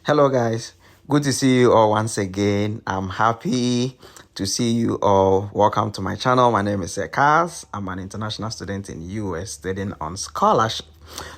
Hello, guys. Good to see you all once again. I'm happy to see you all. Welcome to my channel. My name is Kaas. I'm an international student in US studying on scholarship.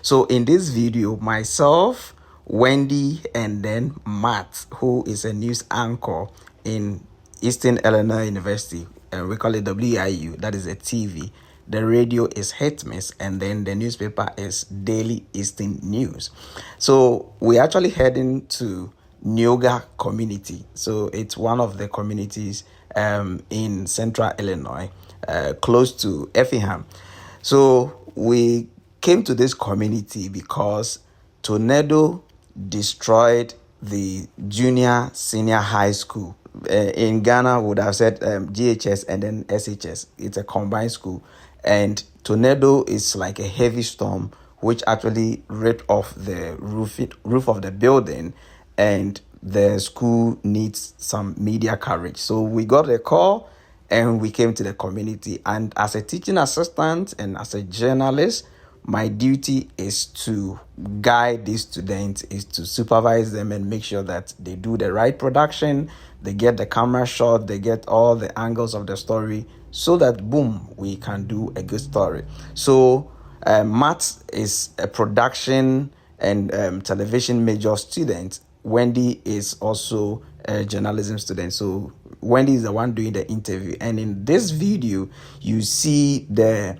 So, in this video, myself, Wendy, and then Matt, who is a news anchor in Eastern Illinois University, and we call it WIU. That is a TV. The radio is Hitmiss, and then the newspaper is Daily Eastern News. So we're actually heading to Neoga community. So it's one of the communities in central Illinois, close to Effingham. So we came to this community because tornado destroyed the senior high school. In Ghana, we would have said GHS and then SHS. It's a combined school. And tornado is like a heavy storm which actually ripped off the roof of the building, and the school needs some media coverage. So we got a call and we came to the community. And as a teaching assistant and as a journalist, my duty is to guide these students, is to supervise them and make sure that they do the right production, they get the camera shot, they get all the angles of the story, so that boom, we can do a good story. So Matt is a production and television major student. Wendy is also a journalism student. So Wendy is the one doing the interview. And in this video, you see the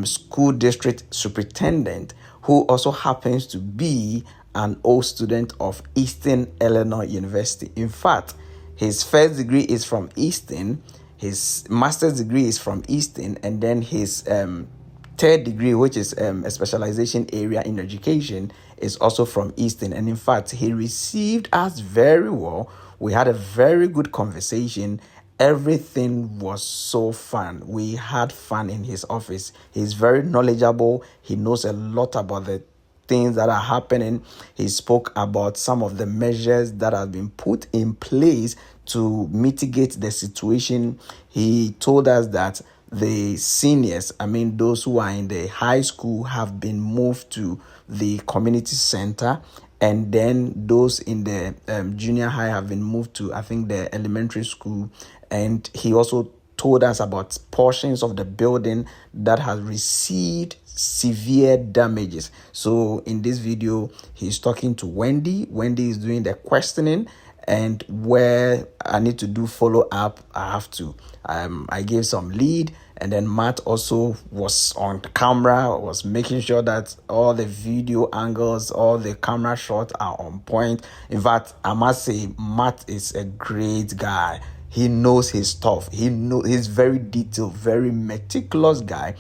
school district superintendent, who also happens to be an old student of Eastern Illinois University. In fact, his first degree is from Eastern, his master's degree is from Eastern, and then his third degree, which is a specialization area in education, is also from Eastern. And in fact, he received us very well. We had a very good conversation. Everything was so fun. We had fun in his office. He's very knowledgeable. He knows a lot about the things that are happening. He spoke about some of the measures that have been put in place to mitigate the situation. He told us that the seniors, those who are in the high school, have been moved to the community center, and then those in the junior high have been moved to, I think, the elementary school. And he also told us about portions of the building that has received severe damages. So in this video, he's talking to Wendy. Wendy is doing the questioning, and where I need to do follow up, I have to. I gave some lead, and then Matt also was on camera, was making sure that all the video angles, all the camera shots are on point. In fact, I must say, Matt is a great guy. He knows his stuff. He's very detailed, very meticulous guy.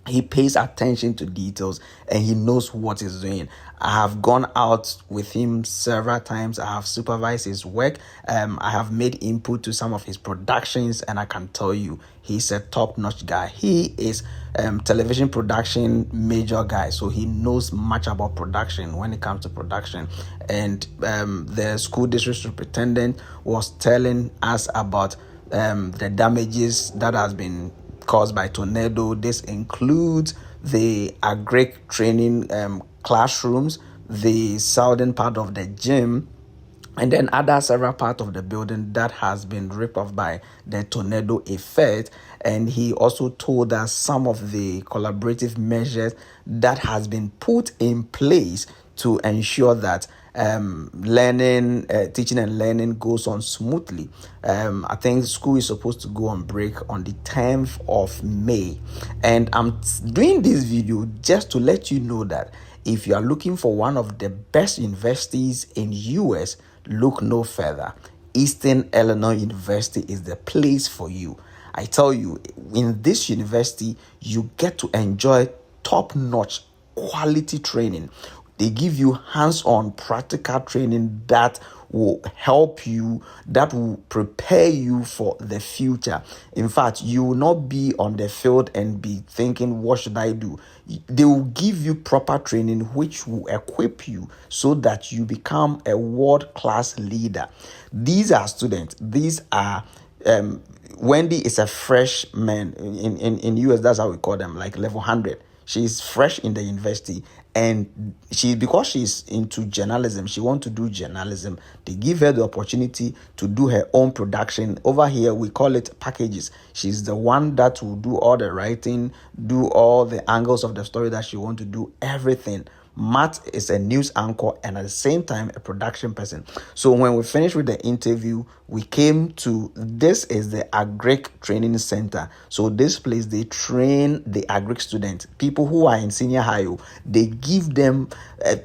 He pays attention to details and he knows what he's doing. I have gone out with him several times. I have supervised his work. I have made input to some of his productions, and I can tell you he's a top-notch guy. He is television production major guy, so he knows much about production when it comes to production. And the school district superintendent was telling us about the damages that has been caused by tornado. This includes the agric training classrooms, the southern part of the gym, and then other several parts of the building that has been ripped off by the tornado effect. And he also told us some of the collaborative measures that has been put in place to ensure that teaching and learning goes on smoothly. I think school is supposed to go on break on the 10th of May. And I'm doing this video just to let you know that if you are looking for one of the best universities in US, look no further. Eastern Illinois University is the place for you. I tell you, in this university, you get to enjoy top-notch quality training. They give you hands-on practical training that will help you, that will prepare you for the future. In fact, you will not be on the field and be thinking, what should I do? They will give you proper training which will equip you so that you become a world-class leader. These are students. These are Wendy is a freshman in US. That's how we call them, like level 100. She's fresh in the university, And because she's into journalism, she wants to do journalism. They give her the opportunity to do her own production. Over here we call it packages. She's the one that will do all the writing, do all the angles of the story that she wants to do, everything. Matt is a news anchor and at the same time a production person. So when we finished with the interview, we came to, this is the Agric Training Center. So this place, they train the Agric students, people who are in senior high. They give them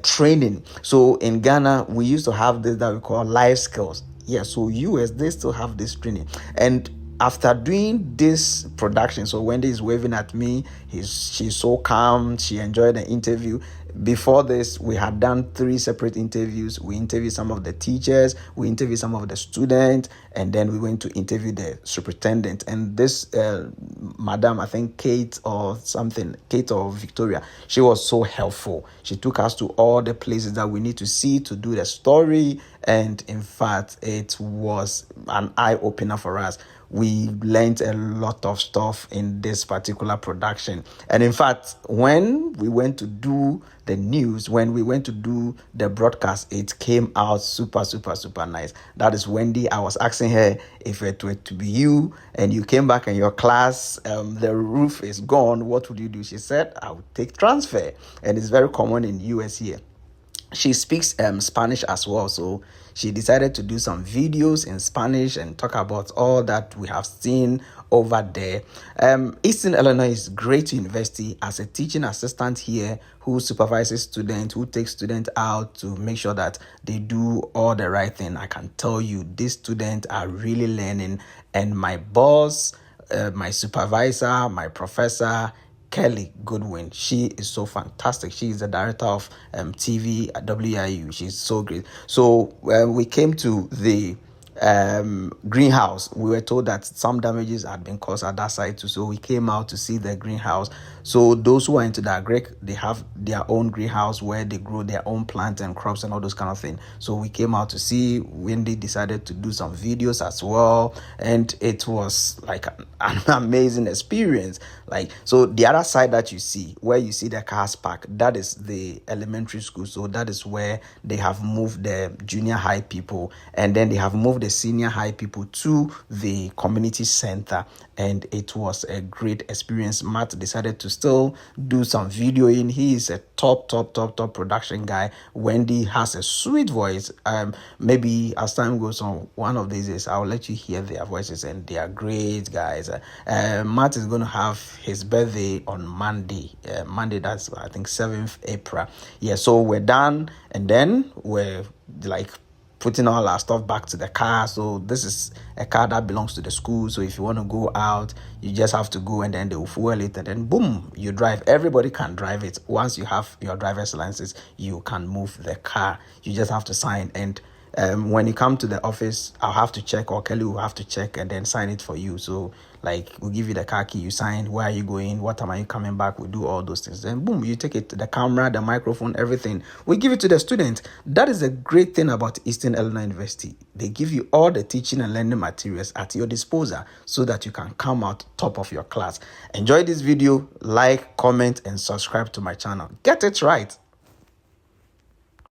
training. So in Ghana, we used to have this that we call life skills. Yeah, so US, they still have this training. And after doing this production, so Wendy is waving at me, she's so calm, she enjoyed the interview. Before this, we had done 3 separate interviews. We interviewed some of the teachers, we interviewed some of the students, and then we went to interview the superintendent. And this madam, I think Kate or Victoria, she was so helpful. She took us to all the places that we need to see to do the story, and in fact, it was an eye-opener for us. We learned a lot of stuff in this particular production. And in fact, when we went to do the news, when we went to do the broadcast, it came out super, super, super nice. That is Wendy. I was asking her, if it were to be you and you came back in your class, the roof is gone, what would you do? She said, I would take transfer. And it's very common in US here. She speaks Spanish as well, so she decided to do some videos in Spanish and talk about all that we have seen over there. Eastern Illinois is a great university. As a teaching assistant here who supervises students, who takes students out to make sure that they do all the right thing, I can tell you these students are really learning. And my boss, my supervisor, my professor, Kelly Goodwin, she is so fantastic. She is the director of TV at WIU. She's so great. So we came to the greenhouse. We were told that some damages had been caused at that site too, so we came out to see the greenhouse. So those who are into the agric, they have their own greenhouse where they grow their own plants and crops and all those kind of things. So we came out to see. Wendy decided to do some videos as well, and it was like an amazing experience. Like, so the other side that you see, where you see the Kaas park, that is the elementary school. So that is where they have moved the junior high people, and then they have moved the senior high people to the community center. And it was a great experience. Matt decided to still do some videoing. He is a top production guy. Wendy has a sweet voice. Maybe as time goes on, one of these days I'll let you hear their voices, and they are great guys. Matt is going to have his birthday on Monday. That's I think 7th April. Yeah, so we're done, and then we're like putting all our stuff back to the car. So this is a car that belongs to the school. So if you want to go out, you just have to go, and then they will fuel it, and then boom, you drive. Everybody can drive it. Once you have your driver's license, you can move the car. You just have to sign. And when you come to the office, I'll have to check, or Kelly will have to check and then sign it for you. So like, we'll give you the car key, you sign, where are you going, what time are you coming back, we do all those things. Then boom, you take it to the camera, the microphone, everything. We give it to the student. That is a great thing about Eastern Illinois University. They give you all the teaching and learning materials at your disposal so that you can come out top of your class. Enjoy this video, like, comment, and subscribe to my channel. Get it right.